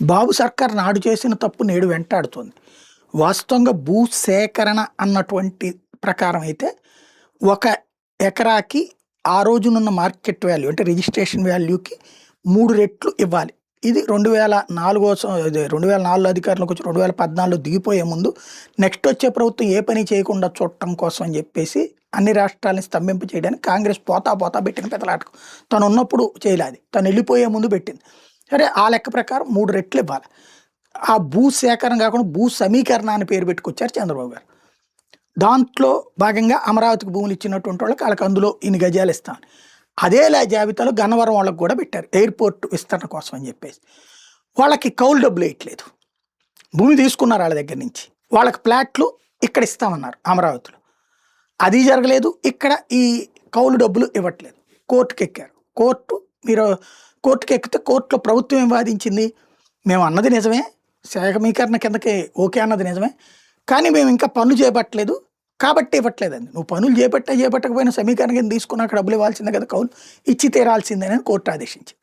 బాబు సర్కార్ నాడు చేసిన తప్పు నేడు వెంటాడుతోంది. వాస్తవంగా భూ సేకరణ అన్నటువంటి ప్రకారం అయితే ఒక ఎకరాకి ఆ రోజునున్న మార్కెట్ వాల్యూ అంటే రిజిస్ట్రేషన్ వాల్యూకి 3 రెట్లు ఇవ్వాలి. ఇది 2004 అధికారంలోకి వచ్చి 2014లో దిగిపోయే ముందు నెక్స్ట్ వచ్చే ప్రభుత్వం ఏ పని చేయకుండా చూడటం కోసం అని చెప్పేసి అన్ని రాష్ట్రాలని స్తంభింప చేయడానికి కాంగ్రెస్ పోతా పోతా పెట్టిన పెతలాటకు. తను ఉన్నప్పుడు చేయలేదు, తను వెళ్ళిపోయే ముందు పెట్టింది. సరే ఆ లెక్క ప్రకారం 3 రెట్లు ఇవ్వాలి. ఆ భూ సేకరణ కాకుండా భూ సమీకరణ అని పేరు పెట్టుకొచ్చారు చంద్రబాబు గారు. దాంట్లో భాగంగా అమరావతికి భూములు ఇచ్చినటువంటి వాళ్ళకి అందులో ఇన్ని గజాలు ఇస్తామని. అదేలా జాబితాలో గన్నవరం వాళ్ళకి కూడా పెట్టారు ఎయిర్పోర్ట్ విస్తరణ కోసం అని చెప్పేసి. వాళ్ళకి కౌలు డబ్బులు వేయట్లేదు, భూమి తీసుకున్నారు వాళ్ళ దగ్గర నుంచి. వాళ్ళకి ప్లాట్లు ఇక్కడ ఇస్తామన్నారు అమరావతిలో, అది జరగలేదు. ఇక్కడ ఈ కౌలు డబ్బులు ఇవ్వట్లేదు. కోర్టుకి ఎక్కారు. కోర్టుకి ఎక్కితే కోర్టులో ప్రభుత్వం ఏం వాదించింది, మేము అన్నది నిజమే, సమీకరణ కిందకి ఓకే అన్నది నిజమే, కానీ మేము ఇంకా పనులు చేపట్టలేదు కాబట్టి ఇవ్వట్లేదండి. నువ్వు పనులు చేపట్టకపోయినా సమీకరణ కింద తీసుకున్నాక డబ్బులు ఇవ్వాల్సిందే కదా, కౌలు ఇచ్చి తీరాల్సిందేనని కోర్టు ఆదేశించింది.